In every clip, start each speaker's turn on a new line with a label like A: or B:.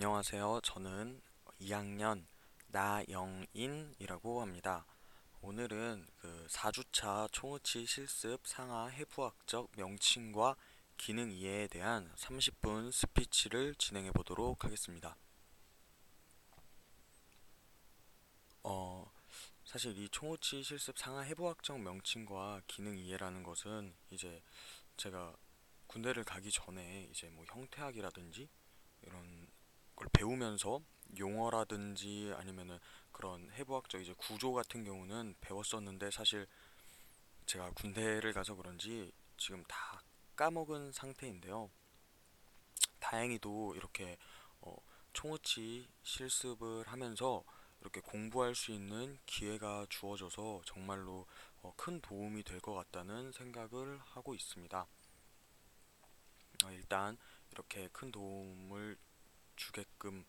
A: 안녕하세요. 저는 2학년 나영인이라고 합니다. 오늘은 그 4주차 총어치 실습 상하 해부학적 명칭과 기능 이해에 대한 30분 스피치를 진행해 보도록 하겠습니다. 어, 사실 이 총어치 실습 상하 해부학적 명칭과 기능 이해라는 것은 이제 제가 군대를 가기 전에 이제 뭐 형태학이라든지 이런 걸 배우면서 용어라든지 아니면은 그런 해부학적 이제 구조 같은 경우는 배웠었는데 사실 제가 군대를 가서 그런지 지금 다 까먹은 상태인데요. 다행히도 이렇게 어, 총어치 실습을 하면서 이렇게 공부할 수 있는 기회가 주어져서 정말로 큰 도움이 될 것 같다는 생각을 하고 있습니다. 일단 이렇게 큰 도움을 주게끔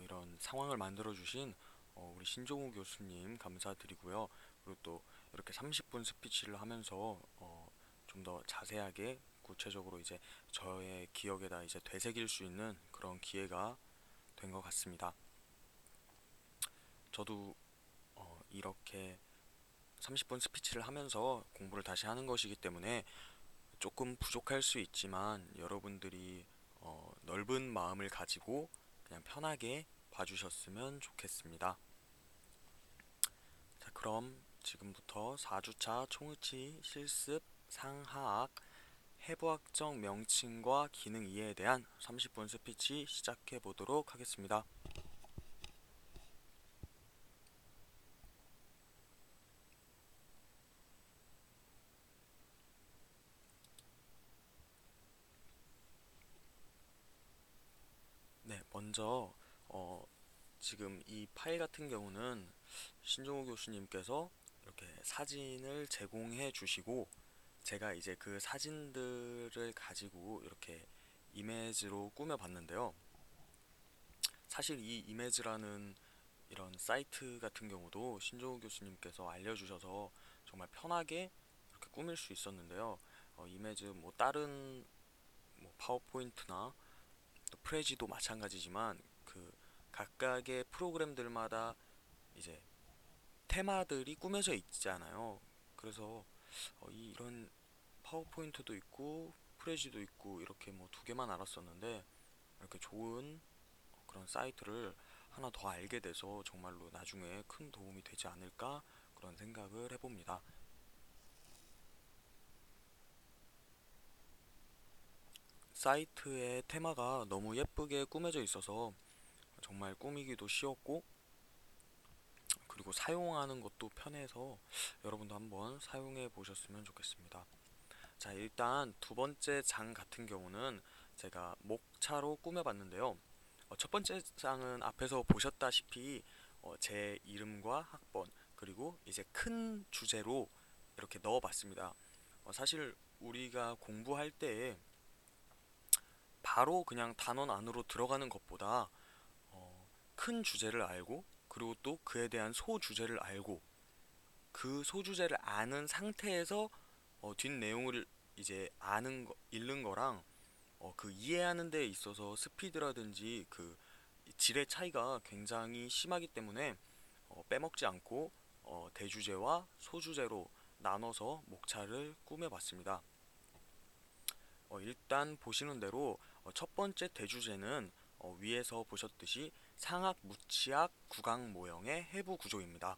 A: 이런 상황을 만들어 주신 우리 신종우 교수님 감사드리고요. 그리고 또 이렇게 30분 스피치를 하면서 좀 더 자세하게 구체적으로 이제 저의 기억에다 이제 되새길 수 있는 그런 기회가 된 것 같습니다. 저도 이렇게 30분 스피치를 하면서 공부를 다시 하는 것이기 때문에 조금 부족할 수 있지만 여러분들이 넓은 마음을 가지고 그냥 편하게 봐주셨으면 좋겠습니다. 자, 그럼 지금부터 4주차 총의치 실습 상하학 해부학적 명칭과 기능 이해에 대한 30분 스피치 시작해 보도록 하겠습니다. 네, 먼저 지금 이 파일 같은 경우는 신종우 교수님께서 이렇게 사진을 제공해 주시고 제가 이제 그 사진들을 가지고 이렇게 이미지로 꾸며 봤는데요. 사실 이 이미지라는 이런 사이트 같은 경우도 신종우 교수님께서 알려주셔서 정말 편하게 이렇게 꾸밀 수 있었는데요. 이미지 뭐 다른 뭐 파워포인트나 또 프레지도 마찬가지지만 그 각각의 프로그램들마다 이제 테마들이 꾸며져 있잖아요. 그래서 이런 파워포인트도 있고 프레지도 있고 이렇게 뭐 두 개만 알았었는데 이렇게 좋은 그런 사이트를 하나 더 알게 돼서 정말로 나중에 큰 도움이 되지 않을까 그런 생각을 해봅니다. 사이트의 테마가 너무 예쁘게 꾸며져 있어서 정말 꾸미기도 쉬웠고 그리고 사용하는 것도 편해서 여러분도 한번 사용해 보셨으면 좋겠습니다. 자, 일단 두 번째 장 같은 경우는 제가 목차로 꾸며봤는데요. 첫 번째 장은 앞에서 보셨다시피 제 이름과 학번 그리고 이제 큰 주제로 이렇게 넣어봤습니다. 사실 우리가 공부할 때 바로 그냥 단원 안으로 들어가는 것보다 큰 주제를 알고 그리고 또 그에 대한 소주제를 알고 그 소주제를 아는 상태에서 뒷 내용을 이제 읽는 거랑 그 이해하는 데 있어서 스피드라든지 그 질의 차이가 굉장히 심하기 때문에 빼먹지 않고 대주제와 소주제로 나눠서 목차를 꾸며봤습니다. 일단 보시는 대로 첫 번째 대주제는 위에서 보셨듯이 상악 무치악 구강 모형의 해부 구조입니다.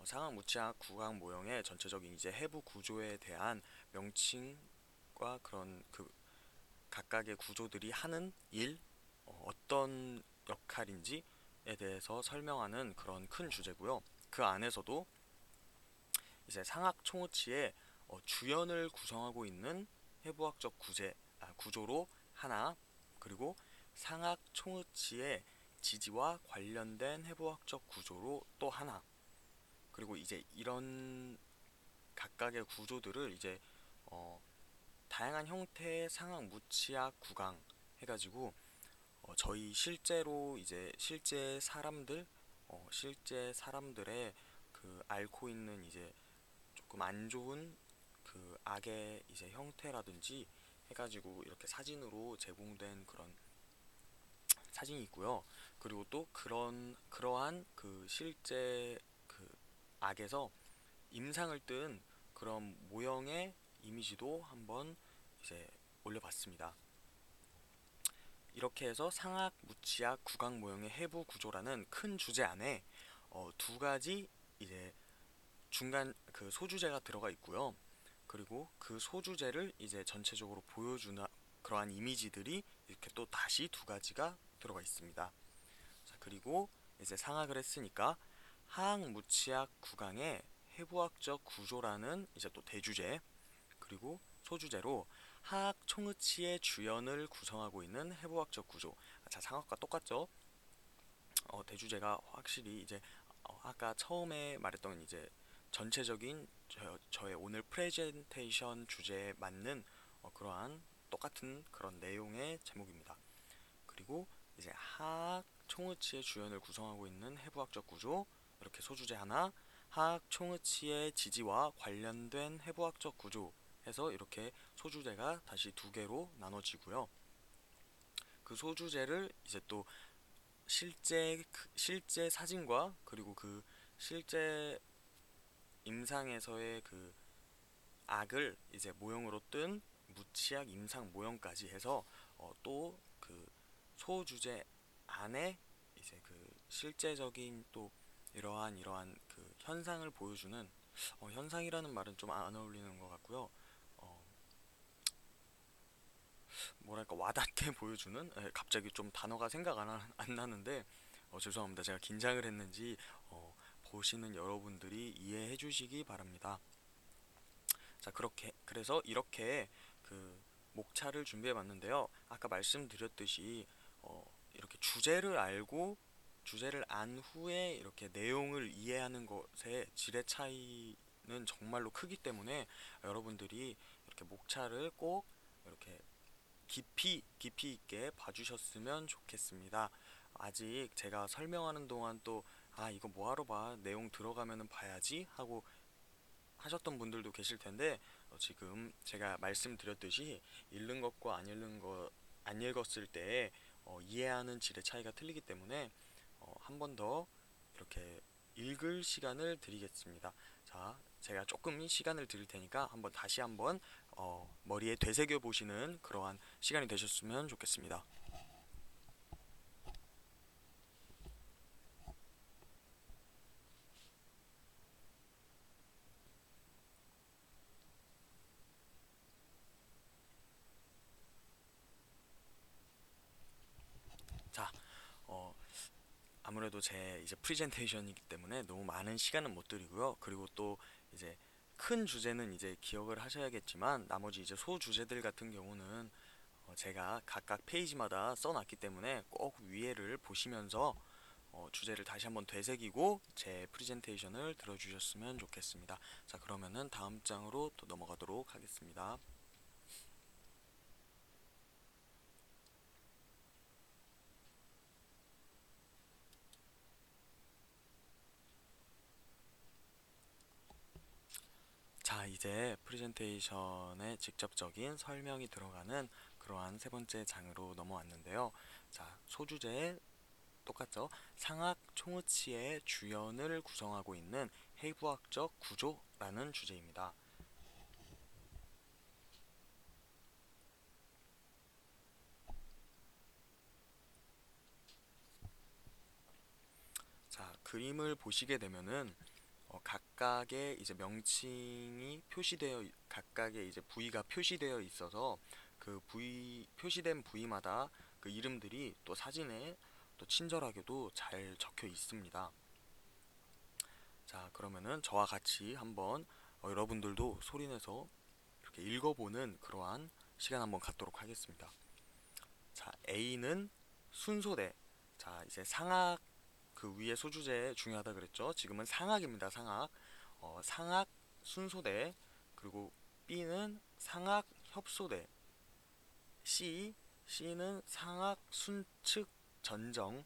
A: 상악 무치악 구강 모형의 전체적인 이제 해부 구조에 대한 명칭과 그런 그 각각의 구조들이 하는 일, 어떤 역할인지에 대해서 설명하는 그런 큰 주제고요. 그 안에서도 이제 상학 총어치의 주연을 구성하고 있는 해부학적 구조로 하나, 그리고 상학 총어치의 지지와 관련된 해부학적 구조로 또 하나, 그리고 이제 이런 각각의 구조들을 이제 어, 다양한 형태의 상학 무치학 구강 해가지고 저희 실제로 이제 실제 사람들의 그 앓고 있는 이제 조금 안 좋은 그 악의 이제 형태라든지 해가지고 이렇게 사진으로 제공된 그런 사진이 있고요. 그리고 또 그러한 실제 악에서 임상을 뜬 그런 모형의 이미지도 한번 이제 올려봤습니다. 이렇게 해서 상악, 무치악, 구강 모형의 해부 구조라는 큰 주제 안에 두 가지 이제 중간 소주제가 들어가 있고요. 그리고 그 소주제를 이제 전체적으로 보여주는 그러한 이미지들이 이렇게 또 다시 두 가지가 들어가 있습니다. 자, 그리고 이제 상악을 했으니까 하악, 무치악, 구강의 해부학적 구조라는 이제 또 대주제, 그리고 소주제로 하악, 총의치의 주연을 구성하고 있는 해부학적 구조. 자, 상악과 똑같죠? 대주제가 확실히 이제 아까 처음에 말했던 이제 전체적인 저의 오늘 프레젠테이션 주제에 맞는 그러한 똑같은 그런 내용의 제목입니다. 그리고 이제 하악, 총의치의 주연을 구성하고 있는 해부학적 구조, 이렇게 소주제 하나, 하악, 총의치의 지지와 관련된 해부학적 구조 해서 이렇게 소주제가 다시 두 개로 나눠지고요. 그 소주제를 이제 또 실제 사진과 그리고 그 실제 임상에서의 그 악을 이제 모형으로 뜬 무치악 임상 모형까지 해서 또 그 소주제 안에 이제 그 실제적인 또 이러한 그 현상을 보여주는 현상이라는 말은 좀 안 어울리는 것 같고요. 어, 뭐랄까 와닿게 보여주는 갑자기 좀 단어가 생각 안 나는데 죄송합니다. 제가 긴장을 했는지 보시는 여러분들이 이해해 주시기 바랍니다. 자, 그래서 이렇게 그 목차를 준비해 봤는데요. 아까 말씀드렸듯이 이렇게 주제를 안 후에 이렇게 내용을 이해하는 것의 질의 차이는 정말로 크기 때문에 여러분들이 이렇게 목차를 꼭 이렇게 깊이 있게 봐주셨으면 좋겠습니다. 아직 제가 설명하는 동안 또 이거 뭐하러 봐, 내용 들어가면은 봐야지 하고 하셨던 분들도 계실 텐데 지금 제가 말씀드렸듯이 읽는 것과 안 읽었을 때 이해하는 질의 차이가 틀리기 때문에 한 번 더 이렇게 읽을 시간을 드리겠습니다. 자, 제가 조금 시간을 드릴 테니까 다시 한번 머리에 되새겨 보시는 그러한 시간이 되셨으면 좋겠습니다. 자, 어, 아무래도 제 이제 프리젠테이션이기 때문에 너무 많은 시간은 못 드리고요. 그리고 또 이제 큰 주제는 이제 기억을 하셔야겠지만 나머지 이제 소주제들 같은 경우는 제가 각각 페이지마다 써놨기 때문에 꼭 위에를 보시면서 주제를 다시 한번 되새기고 제 프리젠테이션을 들어주셨으면 좋겠습니다. 자, 그러면은 다음 장으로 또 넘어가도록 하겠습니다. 자, 이제 프레젠테이션의 직접적인 설명이 들어가는 그러한 세 번째 장으로 넘어왔는데요. 자, 소주제에 똑같죠? 상악 총의치의 주연을 구성하고 있는 해부학적 구조라는 주제입니다. 자, 그림을 보시게 되면은 각각의 이제 명칭이 각각의 이제 부위가 표시되어 있어서 그 표시된 부위마다 그 이름들이 또 사진에 또 친절하게도 잘 적혀 있습니다. 자, 그러면은 저와 같이 한번 여러분들도 소리내서 이렇게 읽어보는 그러한 시간 한번 갖도록 하겠습니다. 자, A는 순소대. 자, 이제 상악 그 위에 소주제 중요하다 그랬죠. 지금은 상악입니다. 상악. 상악 순소대. 그리고 B는 상악 협소대. C는 상악 순측 전정.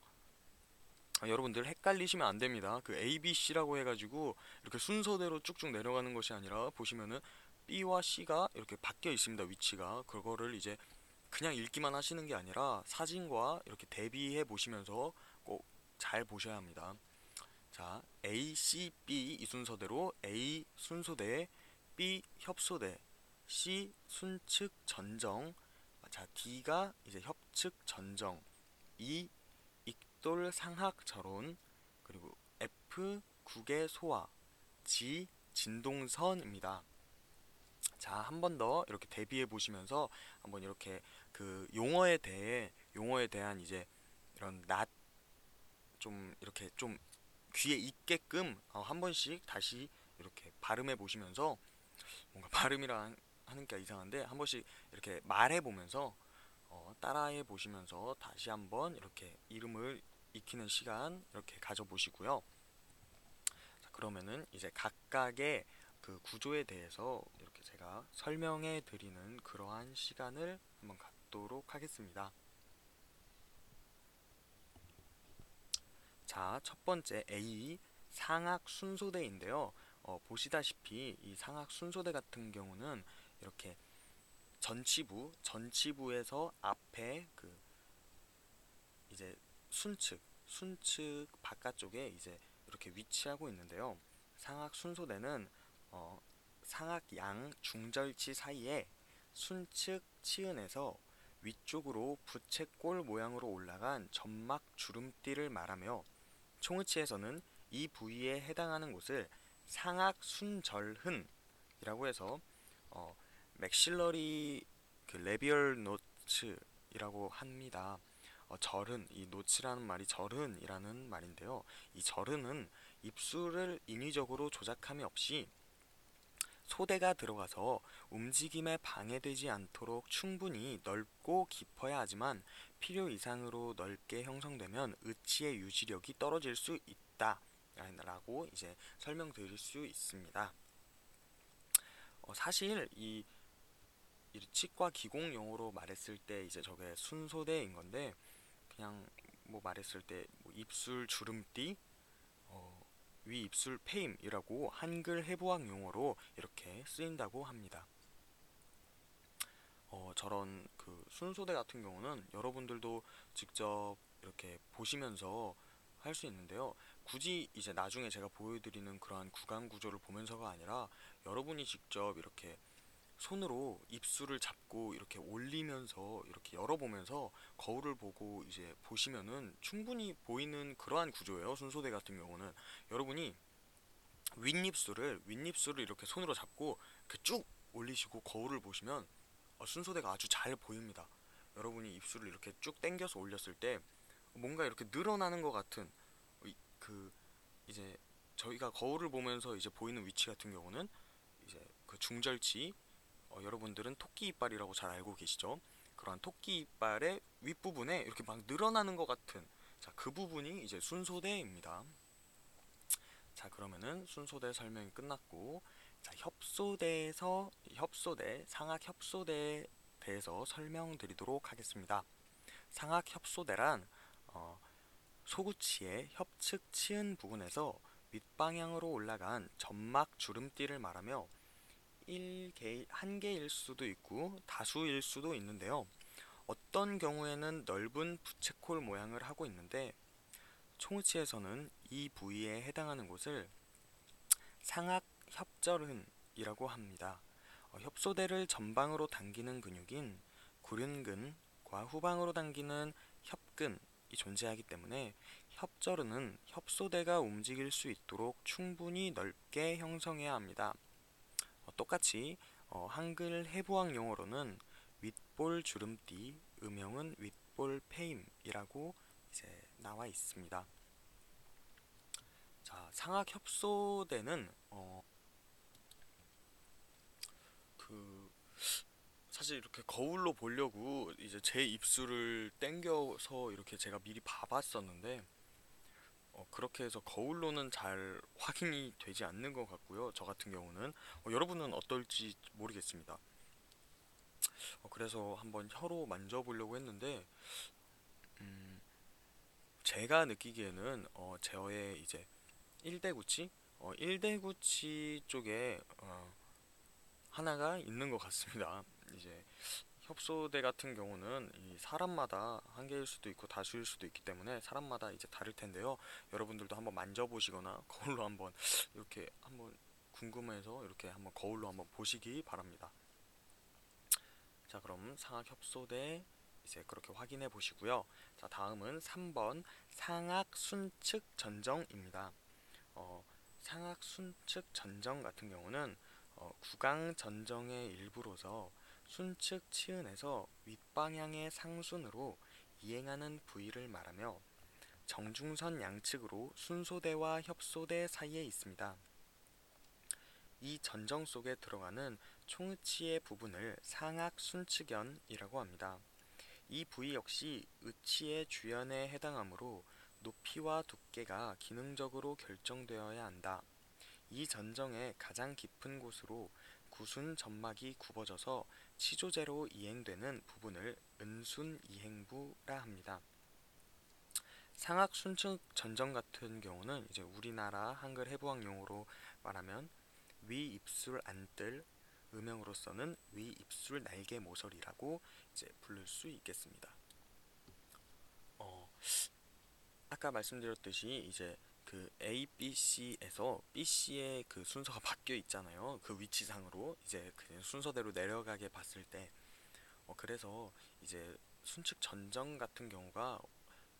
A: 여러분들 헷갈리시면 안 됩니다. 그 A, B, C라고 해가지고 이렇게 순서대로 쭉쭉 내려가는 것이 아니라 보시면은 B와 C가 이렇게 바뀌어 있습니다. 위치가. 그거를 이제 그냥 읽기만 하시는 게 아니라 사진과 이렇게 대비해 보시면서 꼭 잘 보셔야 합니다. 자, A, C, B 이 순서대로 A 순소대, B 협소대, C 순측 전정, 자, D가 이제 협측 전정, E 익돌 상학 절온, 그리고 F 국의 소화, G 진동선입니다. 자, 한 번 더 이렇게 대비해 보시면서 한번 이렇게 그 용어에 대한 이제 이런 낫 좀 이렇게 좀 귀에 익게끔 한 번씩 다시 이렇게 발음해 보시면서 뭔가 발음이라 하는 게 이상한데 한 번씩 이렇게 말해 보면서 따라해 보시면서 다시 한번 이렇게 이름을 익히는 시간 이렇게 가져 보시고요. 자, 그러면은 이제 각각의 그 구조에 대해서 이렇게 제가 설명해 드리는 그러한 시간을 한번 갖도록 하겠습니다. 자, 첫 번째 A 상악 순소대인데요. 보시다시피 이 상악 순소대 같은 경우는 이렇게 전치부에서 앞에 그 이제 순측 바깥쪽에 이제 이렇게 위치하고 있는데요. 상악 순소대는 어, 상악 양 중절치 사이에 순측 치은에서 위쪽으로 부채꼴 모양으로 올라간 점막 주름띠를 말하며 총의치에서는 이 부위에 해당하는 곳을 상악 순절흔이라고 해서 어, 맥실러리 그 레비얼 노츠이라고 합니다. 절흔, 이 노치라는 말이 절흔이라는 말인데요. 이 절흔은 입술을 인위적으로 조작함이 없이 소대가 들어가서 움직임에 방해되지 않도록 충분히 넓고 깊어야 하지만 필요 이상으로 넓게 형성되면 의치의 유지력이 떨어질 수 있다 라고 이제 설명드릴 수 있습니다. 사실 이 치과 기공 용어로 말했을 때 이제 저게 순소대인 건데 그냥 뭐 말했을 때뭐 입술 주름띠, 어, 위 입술 페임이라고 한글 해부학 용어로 이렇게 쓰인다고 합니다. 저런 그 순소대 같은 경우는 여러분들도 직접 이렇게 보시면서 할 수 있는데요. 굳이 이제 나중에 제가 보여드리는 그러한 구강 구조를 보면서가 아니라 여러분이 직접 이렇게 손으로 입술을 잡고 이렇게 올리면서 이렇게 열어보면서 거울을 보고 이제 보시면은 충분히 보이는 그러한 구조예요. 순소대 같은 경우는 여러분이 윗입술을 이렇게 손으로 잡고 이렇게 쭉 올리시고 거울을 보시면 순소대가 아주 잘 보입니다. 여러분이 입술을 이렇게 쭉 당겨서 올렸을 때 뭔가 이렇게 늘어나는 것 같은 그 이제 저희가 거울을 보면서 이제 보이는 위치 같은 경우는 이제 그 중절치 여러분들은 토끼 이빨이라고 잘 알고 계시죠? 그러한 토끼 이빨의 윗부분에 이렇게 막 늘어나는 것 같은 자, 그 부분이 이제 순소대입니다. 자, 그러면은 순소대 설명이 끝났고 자, 상악 협소대에 대해서 설명드리도록 하겠습니다. 상악 협소대란 어, 소구치의 협측 치은 부분에서 윗방향으로 올라간 점막 주름띠를 말하며 한 개일 수도 있고 다수일 수도 있는데요. 어떤 경우에는 넓은 부채꼴 모양을 하고 있는데 총의치에서는 이 부위에 해당하는 곳을 상악 협절근이라고 합니다. 협소대를 전방으로 당기는 근육인 구륜근과 후방으로 당기는 협근이 존재하기 때문에 협절은은 협소대가 움직일 수 있도록 충분히 넓게 형성해야 합니다. 똑같이 한글 해부학 용어로는 윗볼 주름띠, 음영은 윗볼 페임이라고 이제 나와 있습니다. 자, 상악 협소대는 그 사실 이렇게 거울로 보려고 이제 제 입술을 당겨서 이렇게 제가 미리 봐봤었는데 그렇게 해서 거울로는 잘 확인이 되지 않는 것 같고요. 저 같은 경우는 여러분은 어떨지 모르겠습니다. 그래서 한번 혀로 만져보려고 했는데 음, 제가 느끼기에는 저의 이제 1대구치 1대구치 쪽에 하나가 있는 것 같습니다. 이제 협소대 같은 경우는 이 사람마다 한 개일 수도 있고 다수일 수도 있기 때문에 사람마다 이제 다를 텐데요. 여러분들도 한번 만져보시거나 거울로 한번 이렇게 한번 궁금해서 이렇게 한번 거울로 한번 보시기 바랍니다. 자, 그럼 상악 협소대 이제 그렇게 확인해 보시고요. 자, 다음은 3번 상악 순측 전정입니다. 어, 상악 순측 전정 같은 경우는 구강 전정의 일부로서 순측 치은에서 윗방향의 상순으로 이행하는 부위를 말하며 정중선 양측으로 순소대와 협소대 사이에 있습니다. 이 전정 속에 들어가는 총의치의 부분을 상악 순측연이라고 합니다. 이 부위 역시 의치의 주연에 해당하므로 높이와 두께가 기능적으로 결정되어야 한다. 이 전정의 가장 깊은 곳으로 구순 점막이 굽어져서 치조제로 이행되는 부분을 은순이행부라 합니다. 상악 순측 전정 같은 경우는 이제 우리나라 한글 해부학 용어로 말하면 위 입술 안뜰, 음형으로서는 위 입술 날개 모서리라고 이제 부를 수 있겠습니다. 어, 아까 말씀드렸듯이 이제 그 A, B, C에서 B, C의 그 순서가 바뀌어 있잖아요. 그 위치상으로 이제 그냥 순서대로 내려가게 봤을 때, 그래서 이제 순측 전정 같은 경우가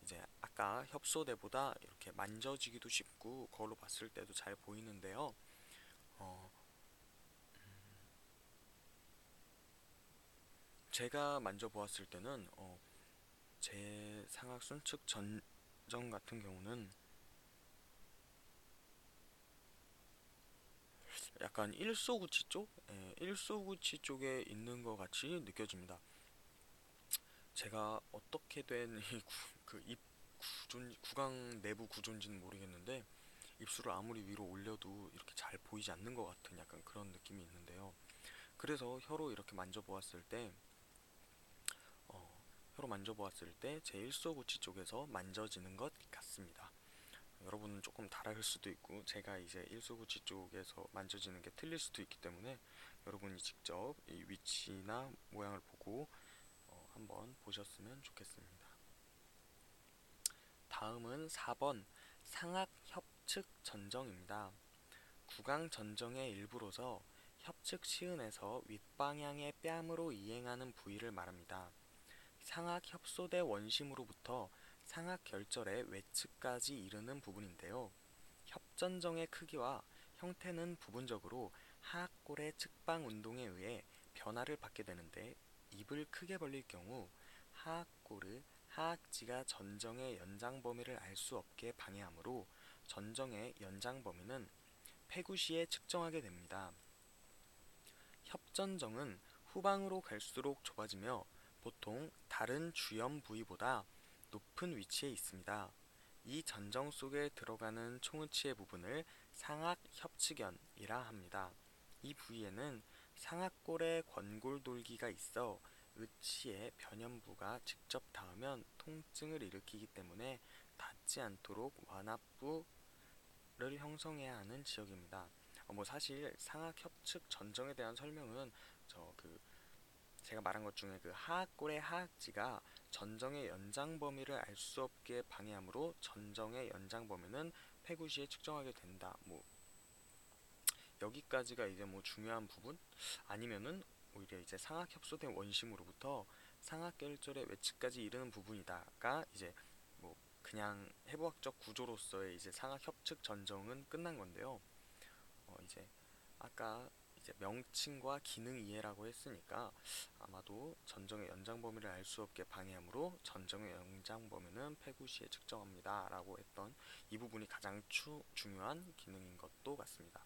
A: 이제 아까 협소대보다 이렇게 만져지기도 쉽고 거울로 봤을 때도 잘 보이는데요. 어, 제가 만져보았을 때는 제 상악 순측 전정 같은 경우는 약간 일소구치 쪽? 일소구치 쪽에 있는 것 같이 느껴집니다. 제가 어떻게 된 이 그입 구강 내부 구조인지는 모르겠는데 입술을 아무리 위로 올려도 이렇게 잘 보이지 않는 것 같은 약간 그런 느낌이 있는데요. 그래서 혀로 만져보았을 때 제 일소구치 쪽에서 만져지는 것 같습니다. 여러분은 조금 다를 수도 있고 제가 이제 일소구치 쪽에서 만져지는 게 틀릴 수도 있기 때문에 여러분이 직접 이 위치나 모양을 보고 한번 보셨으면 좋겠습니다. 다음은 4번 상악 협측 전정입니다. 구강 전정의 일부로서 협측 시은에서 윗방향의 뺨으로 이행하는 부위를 말합니다. 상악 협소대 원심으로부터 상악 결절의 외측까지 이르는 부분인데요. 협전정의 크기와 형태는 부분적으로 하악골의 측방 운동에 의해 변화를 받게 되는데 입을 크게 벌릴 경우 하악골의 하악지가 전정의 연장 범위를 알 수 없게 방해하므로 전정의 연장 범위는 폐구시에 측정하게 됩니다. 협전정은 후방으로 갈수록 좁아지며 보통 다른 주염 부위보다 높은 위치에 있습니다. 이 전정 속에 들어가는 총의치의 부분을 상악 협측연이라 합니다. 이 부위에는 상악골에 권골돌기가 있어 의치의 변연부가 직접 닿으면 통증을 일으키기 때문에 닿지 않도록 완압부를 형성해야 하는 지역입니다. 뭐 사실 상악 협측 전정에 대한 설명은 저그 제가 말한 것 중에 그 하악골의 하악지가 전정의 연장 범위를 알 수 없게 방해하므로 전정의 연장 범위는 폐구시에 측정하게 된다. 뭐 여기까지가 이제 뭐 중요한 부분 아니면은 오히려 이제 상악 협소된 원심으로부터 상악 결절의 외측까지 이르는 부분이다가 이제 뭐 그냥 해부학적 구조로서의 이제 상악 협측 전정은 끝난 건데요. 이제 아까 이제 명칭과 기능 이해라고 했으니까 아마도 전정의 연장 범위를 알 수 없게 방해하므로 전정의 연장 범위는 폐구시에 측정합니다 라고 했던 이 부분이 가장 중요한 기능인 것도 같습니다.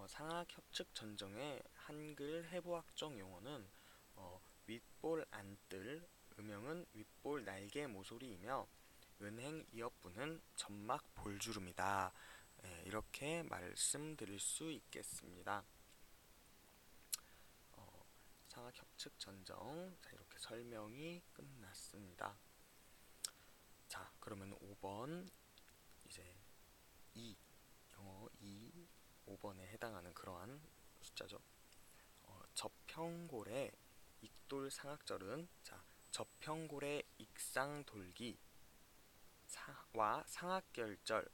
A: 상악 협측 전정의 한글 해부학적 용어는 윗볼 안뜰, 음영은 윗볼 날개 모서리이며 은행 이업부는 점막 볼주름이다. 이렇게 말씀드릴 수 있겠습니다. 상악 협측 전정, 자, 이렇게 설명이 끝났습니다. 자, 그러면 5번 이제 2 영어 5번에 해당하는 그러한 숫자죠. 접형골의 익돌 상악절은 자, 저평고래 익상돌기와 상악결절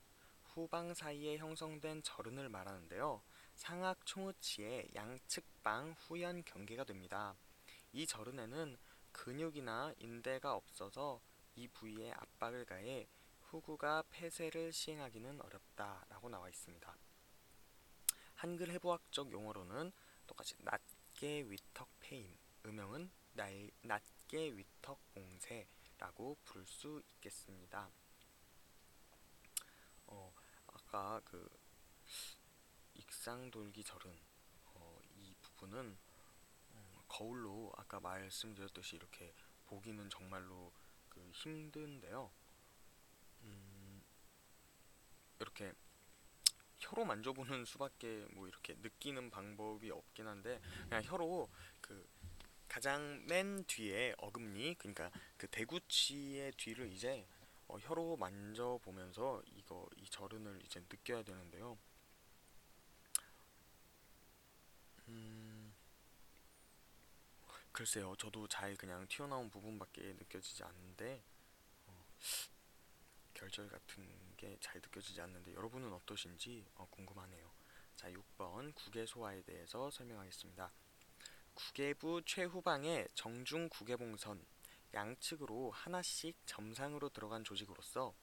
A: 후방 사이에 형성된 절은을 말하는데요. 상악 총으치의 양측방 후연 경계가 됩니다. 이 절은에는 근육이나 인대가 없어서 이 부위에 압박을 가해 후구가 폐쇄를 시행하기는 어렵다라고 나와 있습니다. 한글 해부학적 용어로는 똑같이 낮게 위턱 패임, 음영은 낮게 위턱 봉쇄라고 부를 수 있겠습니다. 아까 그 익상돌기 절은 이 부분은 거울로 아까 말씀드렸듯이 이렇게 보기는 정말로 그 힘든데요. 이렇게 혀로 만져보는 수밖에 뭐 이렇게 느끼는 방법이 없긴 한데 그냥 혀로 그 가장 맨 뒤에 어금니 그러니까 그 대구치의 뒤를 이제 혀로 만져보면서 이 절은을 이제 느껴야 되는데요. 글쎄요, 저도 잘 그냥 튀어나온 부분밖에 느껴지지 않는데 결절 같은 게 잘 느껴지지 않는데 여러분은 어떠신지 궁금하네요. 자, 6번 국외소화에 대해서 설명하겠습니다. 국외부 최후방에 정중 국외봉선 양측으로 하나씩 점상으로 들어간 조직으로서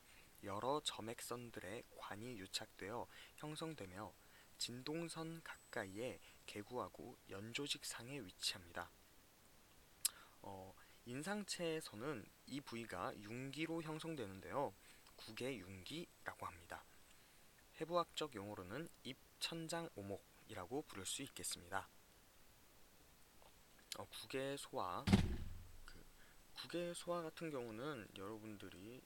A: 여러 점액선들의 관이 유착되어 형성되며 진동선 가까이에 개구하고 연조직 상에 위치합니다. 인상체에서는 이 부위가 융기로 형성되는데요. 국외융기라고 합니다. 해부학적 용어로는 입천장 오목이라고 부를 수 있겠습니다. 국외소화 국외소화 같은 경우는 여러분들이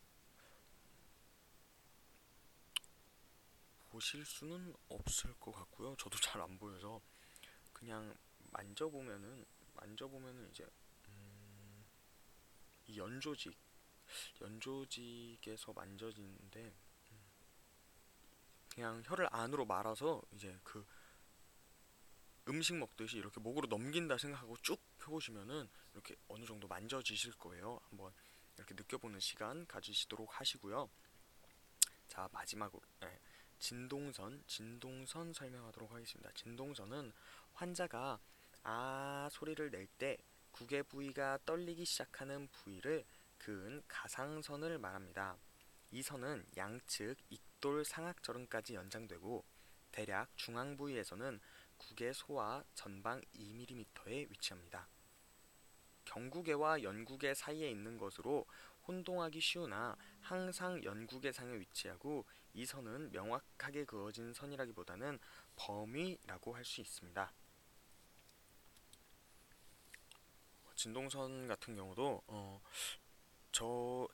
A: 보실 수는 없을 것 같고요. 저도 잘 안 보여서 그냥 만져보면은 이제 이 연조직에서 만져지는데 그냥 혀를 안으로 말아서 이제 그 음식 먹듯이 이렇게 목으로 넘긴다 생각하고 쭉 펴보시면은 이렇게 어느 정도 만져지실 거예요. 한번 이렇게 느껴보는 시간 가지시도록 하시고요. 자, 마지막으로 진동선 설명하도록 하겠습니다. 진동선은 환자가 아 소리를 낼 때 국외 부위가 떨리기 시작하는 부위를 그은 가상선을 말합니다. 이 선은 양측 익돌 상악절은까지 연장되고 대략 중앙 부위에서는 국외 소와 전방 2mm에 위치합니다. 경국외와 연국외 사이에 있는 것으로 혼동하기 쉬우나 항상 연국외상에 위치하고 이 선은 명확하게 그어진 선이라기보다는 범위라고 할 수 있습니다. 진동선 같은 경우도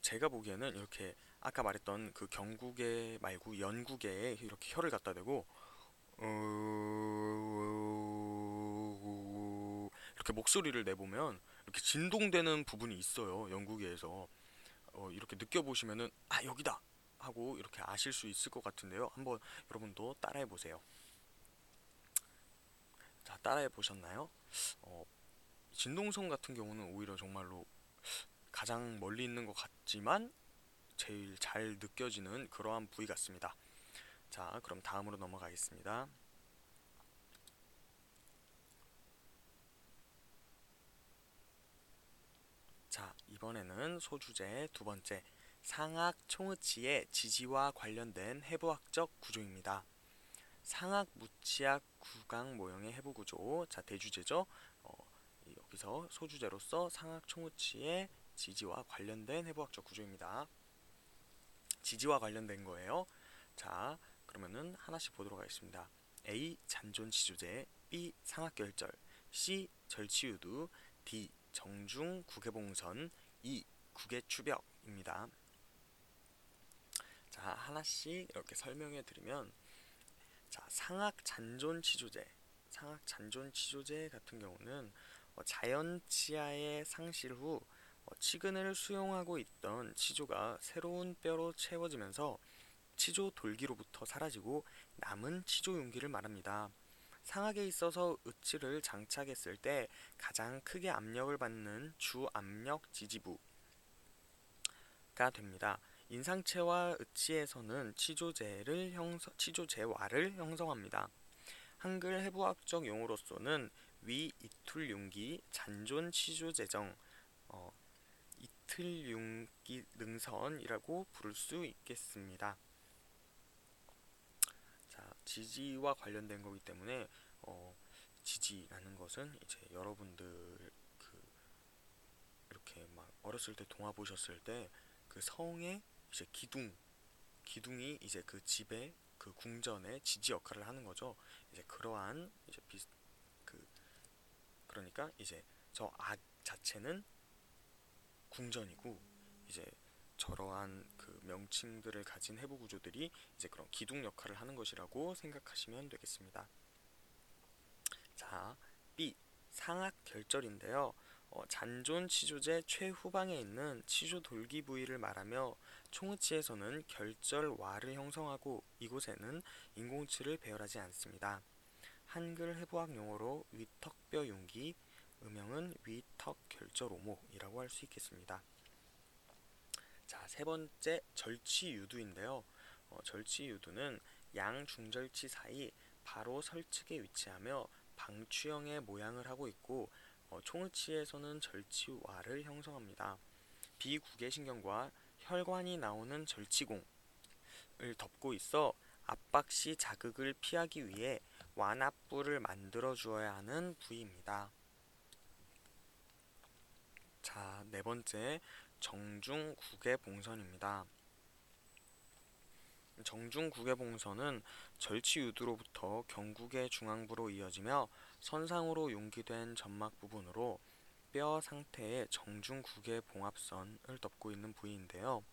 A: 제가 보기에는 이렇게 아까 말했던 그 경국외 말고 연국외에 이렇게 혀를 갖다 대고 이렇게 목소리를 내보면 이렇게 진동되는 부분이 있어요. 연국외에서 이렇게 느껴보시면은 아 여기다 하고 이렇게 아실 수 있을 것 같은데요. 한번 여러분도 따라해 보세요. 자, 따라해 보셨나요? 어, 진동선 같은 경우는 오히려 정말로 가장 멀리 있는 것 같지만 제일 잘 느껴지는 그러한 부위 같습니다. 자, 그럼 다음으로 넘어가겠습니다. 자, 이번에는 소주제 두 번째 상악 총으치의 지지와 관련된 해부학적 구조입니다. 상악 무치학 구강 모형의 해부 구조. 자, 대주제죠. 여기서 소주제로서 상악 총으치의 지지와 관련된 해부학적 구조입니다. 지지와 관련된 거예요. 자, 그러면은 하나씩 보도록 하겠습니다. A. 잔존치조제, B. 상악결절, C. 절치유두, D. 정중 국외봉선, E. 국외추벽입니다. 자, 하나씩 이렇게 설명해 드리면 자, 상악잔존치조제 같은 경우는 자연치아의 상실 후 치근을 수용하고 있던 치조가 새로운 뼈로 채워지면서 치조 돌기로부터 사라지고 남은 치조 용기를 말합니다. 상악에 있어서 의치를 장착했을 때 가장 크게 압력을 받는 주압력 지지부가 됩니다. 인상체와 의치에서는 치조제와를 형성합니다. 한글 해부학적 용어로서는 위 이툴융기 잔존 치조제정, 어, 이틀융기 능선이라고 부를 수 있겠습니다. 자, 지지와 관련된 거기 때문에 지지라는 것은 이제 여러분들 그 이렇게 막 어렸을 때 동화 보셨을 때 그 성에 이제 기둥이 이제 그 집의 그 궁전의 지지 역할을 하는 거죠. 이제 그러한 이제 그 그러니까 이제 저 악 자체는 궁전이고 이제 저러한 그 명칭들을 가진 해부 구조들이 이제 그런 기둥 역할을 하는 것이라고 생각하시면 되겠습니다. 자, B 상악 결절인데요. 잔존 치조제 최후방에 있는 치조 돌기 부위를 말하며 총의치에서는 결절와를 형성하고 이곳에는 인공치를 배열하지 않습니다. 한글 해부학 용어로 위턱뼈 융기, 음영은 위턱 결절 오목이라고 할 수 있겠습니다. 자, 세 번째 절치유두인데요. 절치유두는 양중절치 사이 바로 설측에 위치하며 방추형의 모양을 하고 있고 총의치에서는 절치와를 형성합니다. 비구개신경과 혈관이 나오는 절치공을 덮고 있어 압박 시 자극을 피하기 위해 완압부를 만들어 주어야 하는 부위입니다. 자, 네 번째 정중국외봉선입니다. 정중국외봉선은 절치유두로부터 경국의 중앙부로 이어지며 선상으로 융기된 점막 부분으로 뼈 상태의 정중국외봉합선을 덮고 있는 부위인데요.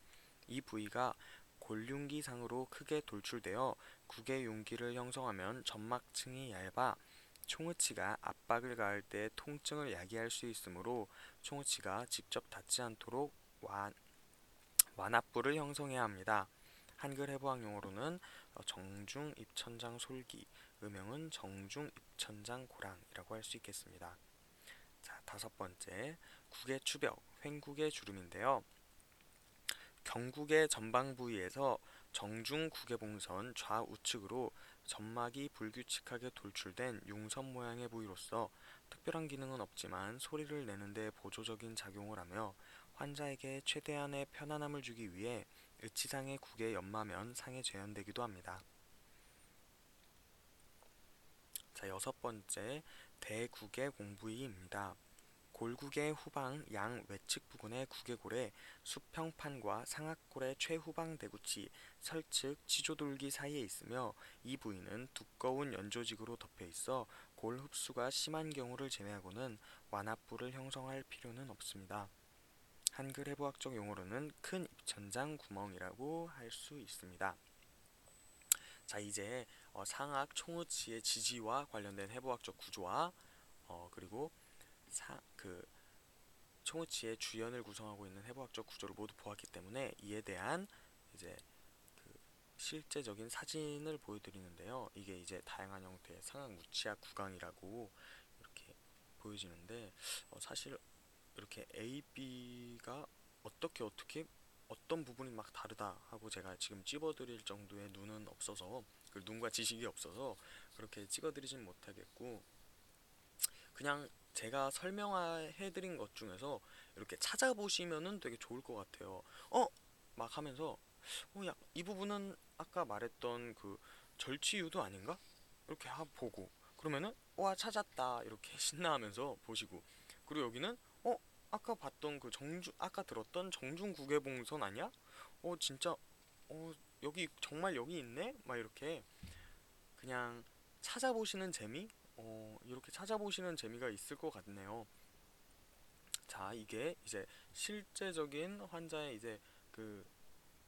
A: 이 부위가 골융기상으로 크게 돌출되어 국외융기를 형성하면 점막층이 얇아 총의치가 압박을 가할 때 통증을 야기할 수 있으므로 총의치가 직접 닿지 않도록 완압부를 형성해야 합니다. 한글 해부학 용어로는 정중 입천장 솔기, 음영은 정중 입천장 고랑이라고 할 수 있겠습니다. 자, 다섯 번째 국의 추벽, 횡국의 주름인데요. 경국의 전방 부위에서 정중 국외봉선 좌우측으로 점막이 불규칙하게 돌출된 융선 모양의 부위로서 특별한 기능은 없지만 소리를 내는 데 보조적인 작용을 하며 환자에게 최대한의 편안함을 주기 위해 의치상의 국에 연마면 상에 재현되기도 합니다. 자, 여섯 번째 대국의 공부위입니다. 골국의 후방 양 외측 부근의 국외골에 수평판과 상악골의 최후방 대구치, 설측, 치조돌기 사이에 있으며 이 부위는 두꺼운 연조직으로 덮여 있어 골 흡수가 심한 경우를 제외하고는 완압부를 형성할 필요는 없습니다. 한글 해부학적 용어로는 큰 입천장 구멍이라고 할 수 있습니다. 자, 이제 상악 총의치의 지지와 관련된 해부학적 구조와 그리고 그 총의치의 주연을 구성하고 있는 해부학적 구조를 모두 보았기 때문에 이에 대한 이제 그 실제적인 사진을 보여드리는데요. 이게 이제 다양한 형태의 상악 무치학 구강이라고 이렇게 보여지는데 사실 이렇게 A, B가 어떻게 어떤 부분이 막 다르다 하고 제가 지금 찍어드릴 정도의 눈은 없어서 그 눈과 지식이 없어서 그렇게 찍어드리진 못하겠고 그냥 제가 설명해드린 것 중에서 이렇게 찾아보시면은 되게 좋을 것 같아요. 막 하면서 야, 이 부분은 아까 말했던 그 절치유도 아닌가? 이렇게 보고 그러면은 와 찾았다 이렇게 신나하면서 보시고 그리고 여기는 아까 봤던 그 아까 들었던 정중국외봉선 아니야? 진짜 여기 정말 여기 있네? 막 이렇게 그냥 찾아보시는 재미? 이렇게 찾아보시는 재미가 있을 것 같네요. 자, 이게 이제 실제적인 환자의 이제 그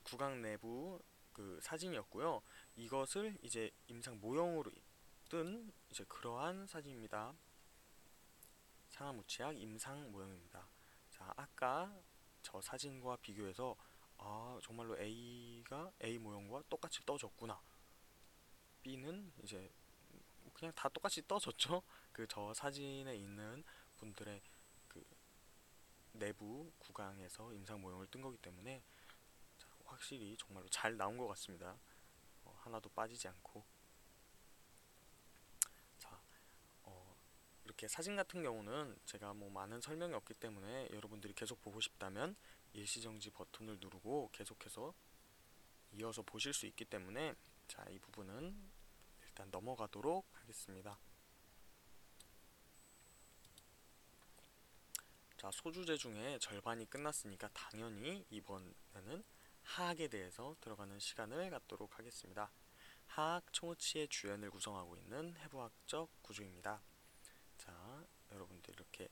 A: 구강 내부 그 사진이었고요. 이것을 이제 임상 모형으로 뜬 이제 그러한 사진입니다. 상하무치약 임상 모형입니다. 자, 아까 저 사진과 비교해서 정말로 A 모형과 똑같이 떠졌구나. B는 이제 그냥 다 똑같이 떠졌죠. 그 저 사진에 있는 분들의 그 내부 구강에서 임상 모형을 뜬 거기 때문에 확실히 정말로 잘 나온 것 같습니다. 하나도 빠지지 않고. 자, 어, 이렇게 사진 같은 경우는 제가 뭐 많은 설명이 없기 때문에 여러분들이 계속 보고 싶다면 일시정지 버튼을 누르고 계속해서 이어서 보실 수 있기 때문에 자, 이 부분은 일단 넘어가도록 하겠습니다. 자, 소주제 중에 절반이 끝났으니까 당연히 이번에는 하악에 대해서 들어가는 시간을 갖도록 하겠습니다. 하악 총어치의 주연을 구성하고 있는 해부학적 구조입니다. 자, 여러분들 이렇게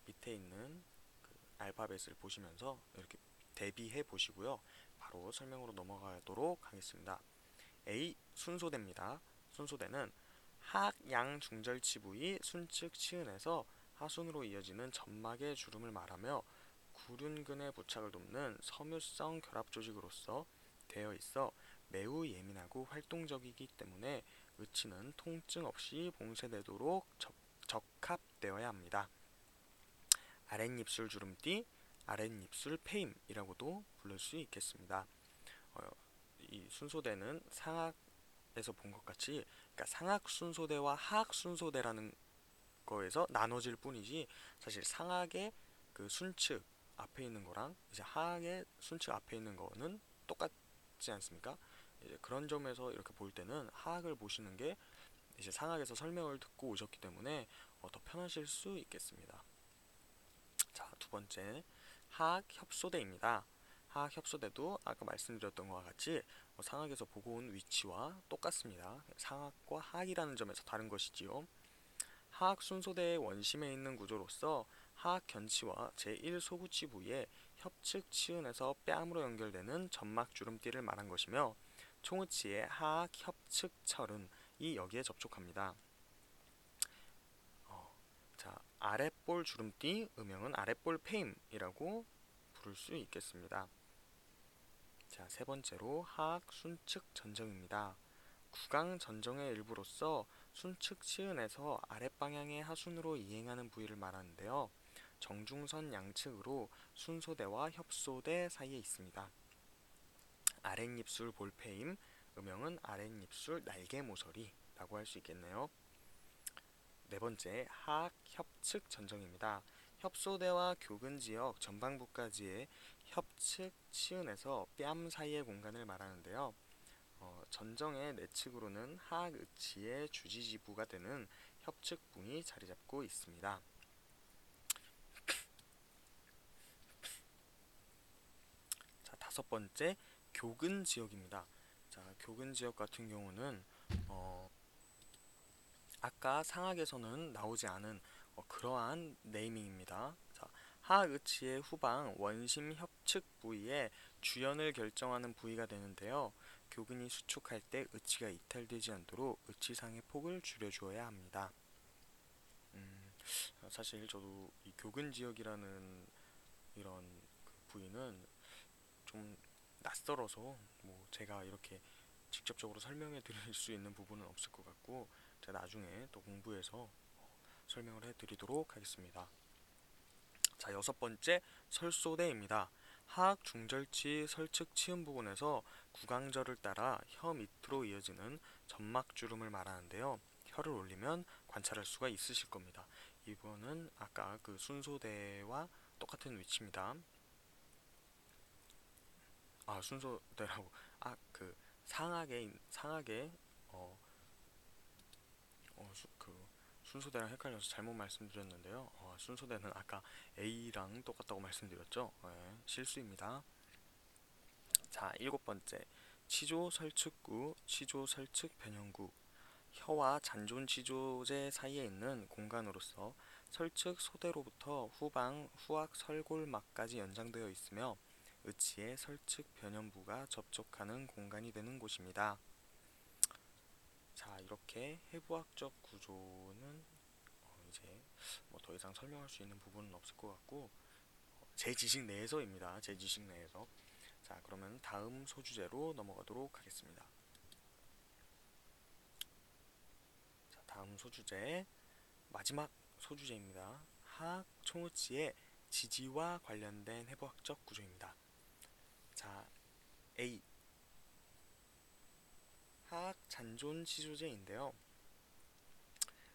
A: 밑에 있는 그 알파벳을 보시면서 이렇게 대비해 보시고요. 바로 설명으로 넘어가도록 하겠습니다. A. 순소대입니다. 순소대는 하악 양중절치 부위 순측 치은에서 하순으로 이어지는 점막의 주름을 말하며 구륜근의 부착을 돕는 섬유성 결합 조직으로서 되어 있어 매우 예민하고 활동적이기 때문에 의치는 통증 없이 봉쇄되도록 적합되어야 합니다. 아랫입술 주름띠, 아랫입술 페임이라고도 부를 수 있겠습니다. 어, 이 순소대는 상악에서 본 것 같이 그러니까 상악 순소대와 하악 순소대라는 거에서 나눠질 뿐이지 사실 상악의 그 순측 앞에 있는 거랑 이제 하악의 순측 앞에 있는 거는 똑같지 않습니까? 이제 그런 점에서 이렇게 볼 때는 하악을 보시는 게 이제 상악에서 설명을 듣고 오셨기 때문에 더 편하실 수 있겠습니다. 자, 두 번째 하악 협소대입니다. 하악 협소대도 아까 말씀드렸던 것과 같이 상악에서 보고 온 위치와 똑같습니다. 상악과 하악이라는 점에서 다른 것이지요. 하악 순소대의 원심에 있는 구조로서 하악 견치와 제1소구치 부위의 협측 치은에서 뺨으로 연결되는 점막 주름띠를 말한 것이며 총으치의 하악 협측 철은 이 여기에 접촉합니다. 자, 아랫볼 주름띠 음영은 아랫볼 페임이라고 부를 수 있겠습니다. 자, 세 번째로 하악 순측 전정입니다. 구강 전정의 일부로서 순측 치은에서 아랫방향의 하순으로 이행하는 부위를 말하는데요. 정중선 양측으로 순소대와 협소대 사이에 있습니다. 아랫입술 볼페임, 음영은 아랫입술 날개 모서리라고 할 수 있겠네요. 네 번째, 하악 협측 전정입니다. 협소대와 교근지역 전방부까지의 협측 치은에서 뺨 사이의 공간을 말하는데요. 전정의 내측으로는 하악 의치의 주지지부가 되는 협측붕이 자리 잡고 있습니다. 자, 다섯 번째, 교근지역입니다. 자, 교근지역 같은 경우는 아까 상악에서는 나오지 않은 그러한 네이밍입니다. 자, 하악 의치의 후방 원심 협측 부위에 주연을 결정하는 부위가 되는데요. 교근이 수축할 때 의치가 이탈되지 않도록 의치상의 폭을 줄여주어야 합니다. 사실 저도 이 교근 지역이라는 이런 그 부위는 좀 낯설어서 뭐 제가 이렇게 직접적으로 설명해 드릴 수 있는 부분은 없을 것 같고 제가 나중에 또 공부해서 설명을 해 드리도록 하겠습니다. 자, 여섯 번째 설소대입니다. 하악 중절치 설측 치음 부분에서 구강절을 따라 혀 밑으로 이어지는 점막주름을 말하는데요. 혀를 올리면 관찰할 수가 있으실 겁니다. 이번은 아까 그 순소대와 똑같은 위치입니다. 아, 순소대라고 그 상하게 그 순서대랑 헷갈려서 잘못 말씀드렸는데요. 순서대는 아까 A랑 똑같다고 말씀드렸죠. 실수입니다. 자, 일곱 번째. 치조 설측구, 치조 설측 변형구. 혀와 잔존 치조제 사이에 있는 공간으로서 설측 소대로부터 후방 후악 설골막까지 연장되어 있으며 의치의 설측 변형부가 접촉하는 공간이 되는 곳입니다. 자, 이렇게 해부학적 구조는 이제 뭐 더 이상 설명할 수 있는 부분은 없을 것 같고 제 지식 내에서입니다. 제 지식 내에서. 자, 그러면 다음 소주제로 넘어가도록 하겠습니다. 자, 다음 소주제, 마지막 소주제입니다. 하악 총우치의 지지와 관련된 해부학적 구조입니다. 자, A. 하악 잔존 치조제인데요.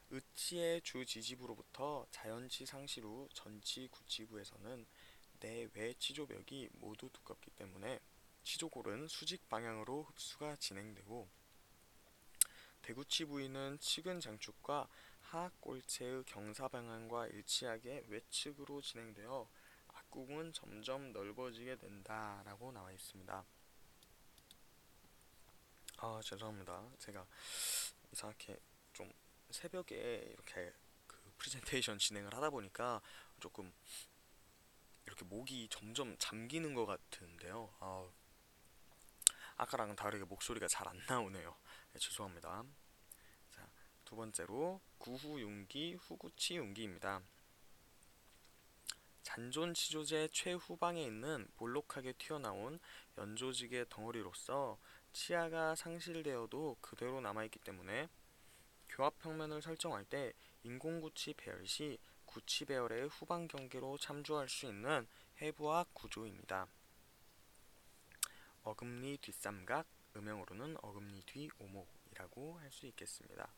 A: 의치의 주 지지부로부터 자연치 상실 후 전치 구치부에서는 내외 치조벽이 모두 두껍기 때문에 치조골은 수직 방향으로 흡수가 진행되고, 대구치 부위는 측은 장축과 하악골체의 경사 방향과 일치하게 외측으로 진행되어 악궁은 점점 넓어지게 된다라고 나와 있습니다. 죄송합니다. 제가 이상하게 좀 새벽에 이렇게 그 프레젠테이션 진행을 하다 보니까 조금 이렇게 목이 점점 잠기는 것 같은데요. 아까랑은 다르게 목소리가 잘 안 나오네요. 네, 죄송합니다. 자, 두 번째로 구후융기, 후구치융기입니다. 잔존 치조제 최후방에 있는 볼록하게 튀어나온 연조직의 덩어리로서 치아가 상실되어도 그대로 남아있기 때문에 교합 평면을 설정할 때 인공구치 배열 시 구치 배열의 후방 경계로 참조할 수 있는 해부학 구조입니다. 어금니 뒷삼각, 음영으로는 어금니 뒤 오목이라고 할 수 있겠습니다.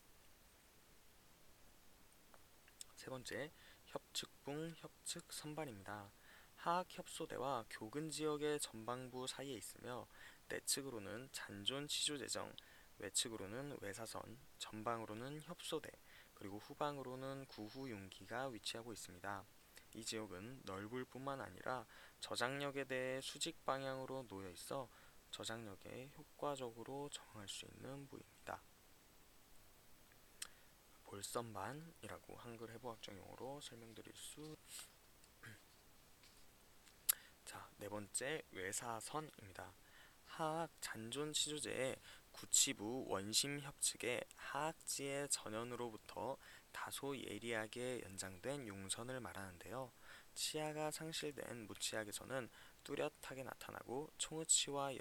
A: 세 번째, 협측붕, 협측 선반입니다. 하악 협소대와 교근 지역의 전방부 사이에 있으며 내측으로는 잔존 치조 재정, 외측으로는 외사선, 전방으로는 협소대, 그리고 후방으로는 구후융기가 위치하고 있습니다. 이 지역은 넓을 뿐만 아니라 저장력에 대해 수직 방향으로 놓여 있어 저장력에 효과적으로 적응할 수 있는 부위입니다. 볼선반이라고 한글 해부학적 용어로 설명드릴 수. 자, 네 번째 외사선입니다. 하악 잔존 치조제의 구치부 원심 협측의 하악지의 전연으로부터 다소 예리하게 연장된 용선을 말하는데요. 치아가 상실된 무치아에서는 뚜렷하게 나타나고 총의치와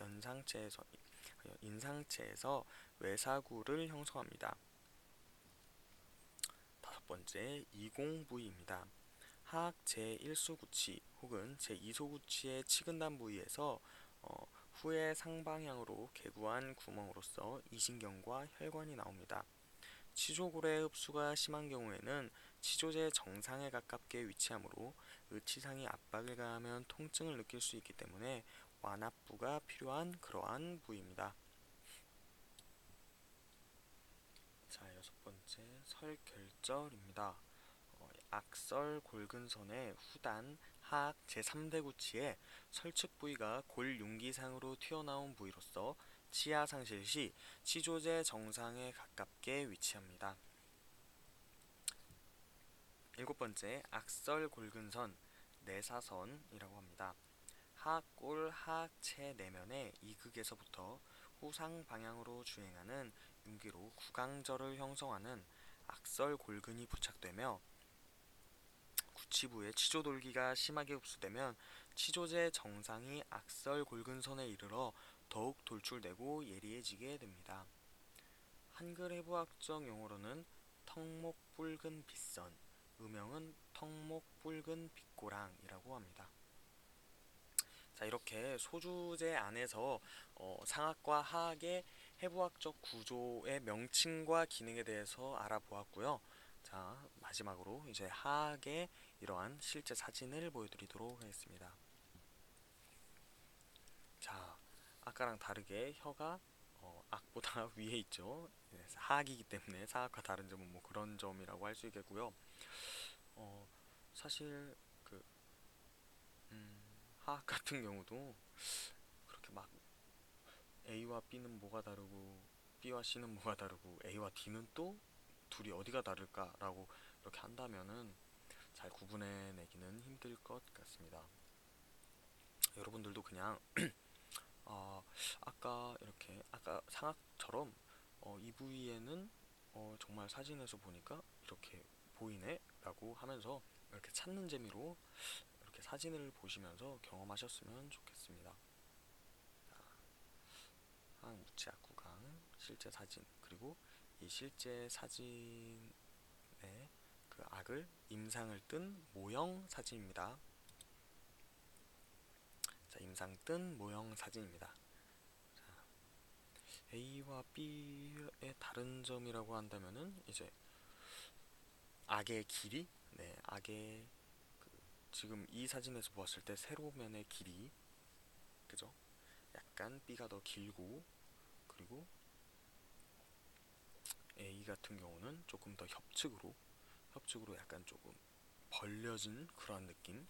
A: 인상체에서 외사구를 형성합니다. 다섯 번째, 이공부위입니다. 하악 제1소구치 혹은 제2소구치의 치근단 부위에서 후의 상방향으로 개구한 구멍으로서 이신경과 혈관이 나옵니다. 치조골의 흡수가 심한 경우에는 치조제 정상에 가깝게 위치하므로 의치상이 압박을 가하면 통증을 느낄 수 있기 때문에 완압부가 필요한 그러한 부위입니다. 자, 여섯 번째, 설결절입니다. 악설 골근선의 후단 하악 제3대 구치의 설측 부위가 골융기상으로 튀어나온 부위로서 치아 상실 시 치조제 정상에 가깝게 위치합니다. 일곱 번째, 악설 골근선 내사선이라고 합니다. 하악골 하악체 내면의 이극에서부터 후상 방향으로 주행하는 융기로 구강절을 형성하는 악설 골근이 부착되며 구치부에 치조돌기가 심하게 흡수되면 치조제 정상이 악설 골근선에 이르러 더욱 돌출되고 예리해지게 됩니다. 한글 해부학적 용어로는 턱목 붉은 빗선, 음영은 턱목 붉은 빗고랑이라고 합니다. 자, 이렇게 소주제 안에서 상악과 하악의 해부학적 구조의 명칭과 기능에 대해서 알아보았고요. 자, 마지막으로 이제 하악의 이러한 실제 사진을 보여드리도록 하겠습니다. 자, 아까랑 다르게 혀가 악보다 위에 있죠. 하악이기 때문에 사악과 다른 점은 뭐 그런 점이라고 할 수 있겠고요. 사실 그 하악 같은 경우도 그렇게 막 A와 B는 뭐가 다르고 B와 C는 뭐가 다르고 A와 D는 또 둘이 어디가 다를까라고 이렇게 한다면은 잘 구분해내기는 힘들 것 같습니다. 여러분들도 그냥 아까 상악처럼 이 부위에는 정말 사진에서 보니까 이렇게 보이네 라고 하면서 이렇게 찾는 재미로 이렇게 사진을 보시면서 경험하셨으면 좋겠습니다. 하악 무치악 구강 실제 사진, 그리고 이 실제 사진의 그 악을 임상을 뜬 모형 사진입니다. 자, 임상 뜬 모형 사진입니다. 자, A와 B의 다른 점이라고 한다면은 이제 악의 길이, 악의 지금 이 사진에서 보았을 때 세로면의 길이, 그죠? 약간 B가 더 길고, 그리고 A 같은 경우는 조금 더 협측으로 약간 조금 벌려진 그러한 느낌.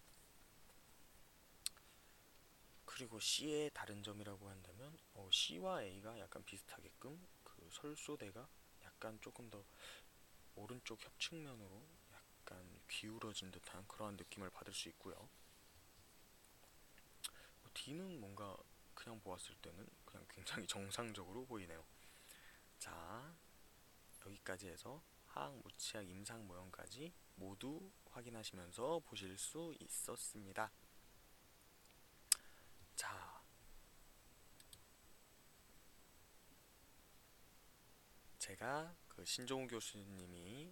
A: 그리고 C의 다른 점이라고 한다면 C와 A가 약간 비슷하게끔 그 설소대가 약간 조금 더 오른쪽 협측면으로 약간 기울어진 듯한 그러한 느낌을 받을 수 있고요. D는 뭔가 그냥 보았을 때는 그냥 굉장히 정상적으로 보이네요. 자, 여기까지 해서 하악, 무치악, 임상 모형까지 모두 확인하시면서 보실 수 있었습니다. 자, 제가 그 신종우 교수님이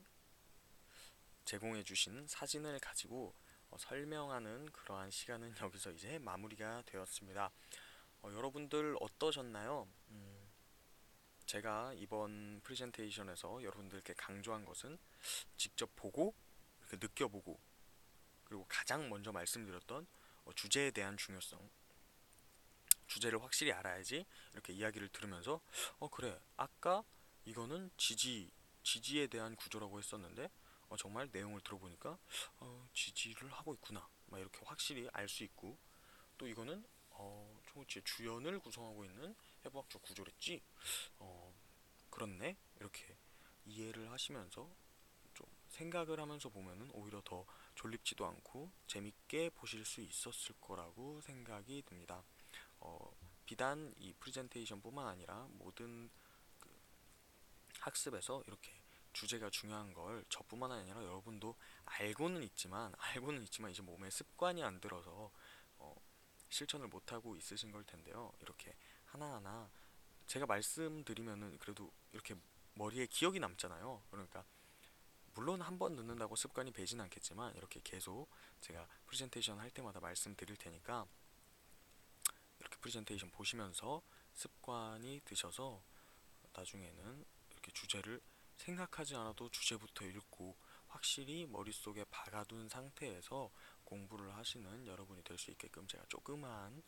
A: 제공해주신 사진을 가지고 설명하는 그러한 시간은 여기서 이제 마무리가 되었습니다. 여러분들 어떠셨나요? 제가 이번 프레젠테이션에서 여러분들께 강조한 것은 직접 보고 이렇게 느껴보고, 그리고 가장 먼저 말씀드렸던 주제에 대한 중요성, 주제를 확실히 알아야지 이렇게 이야기를 들으면서 그래, 아까 이거는 지지에 대한 구조라고 했었는데 정말 내용을 들어보니까 지지를 하고 있구나, 막 이렇게 확실히 알 수 있고, 또 이거는 총체 주연을 구성하고 있는 해부학적 구조랬지, 그렇네, 이렇게 이해를 하시면서 좀 생각을 하면서 보면은 오히려 더 졸립지도 않고 재밌게 보실 수 있었을 거라고 생각이 듭니다. 비단 이 프레젠테이션뿐만 아니라 모든 그 학습에서 이렇게 주제가 중요한 걸 저뿐만 아니라 여러분도 알고는 있지만 이제 몸에 습관이 안 들어서 실천을 못하고 있으신 걸 텐데요. 이렇게 하나하나 제가 말씀드리면은 그래도 이렇게 머리에 기억이 남잖아요. 그러니까 물론 한 번 듣는다고 습관이 배진 않겠지만 이렇게 계속 제가 프레젠테이션 할 때마다 말씀드릴 테니까 이렇게 프레젠테이션 보시면서 습관이 드셔서 나중에는 이렇게 주제를 생각하지 않아도 주제부터 읽고 확실히 머릿속에 박아둔 상태에서 공부를 하시는 여러분이 될 수 있게끔 제가 조그마한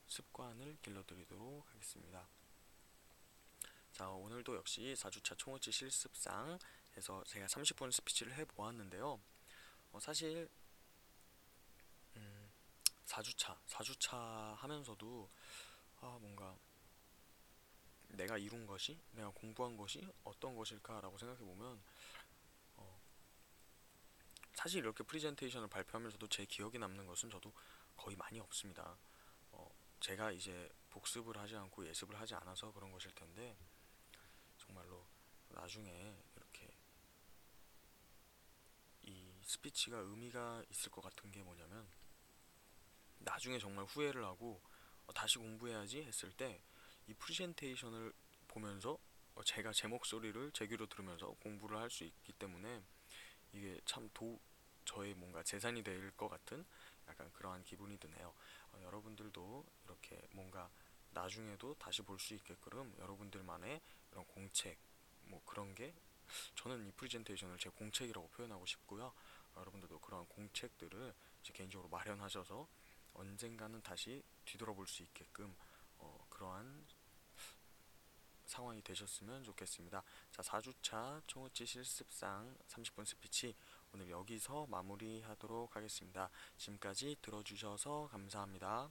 A: 습관을 길러드리도록 하겠습니다. 자, 오늘도 역시 4주차 총어치 실습상 해서 제가 30분 스피치를 해보았는데요. 사실 4주차 하면서도 뭔가 내가 공부한 것이 어떤 것일까라고 생각해보면 사실 이렇게 프리젠테이션을 발표하면서도 제 기억에 남는 것은 저도 거의 많이 없습니다. 제가 이제 복습을 하지 않고 예습을 하지 않아서 그런 것일 텐데, 정말로 나중에 이렇게 이 스피치가 의미가 있을 것 같은 게 뭐냐면, 나중에 정말 후회를 하고 다시 공부해야지 했을 때 이 프레젠테이션을 보면서 제가 제 목소리를 제 귀로 들으면서 공부를 할 수 있기 때문에 이게 참 저의 뭔가 재산이 될 것 같은 약간 그러한 기분이 드네요. 여러분들도 이렇게 뭔가 나중에도 다시 볼 수 있게끔 여러분들만의 이런 공책, 뭐 그런 게, 저는 이 프레젠테이션을 제 공책이라고 표현하고 싶고요. 여러분들도 그런 공책들을 이제 개인적으로 마련하셔서 언젠가는 다시 뒤돌아볼 수 있게끔 그러한 상황이 되셨으면 좋겠습니다. 자, 4주차 총어치 실습상 30분 스피치 오늘 여기서 마무리하도록 하겠습니다. 지금까지 들어주셔서 감사합니다.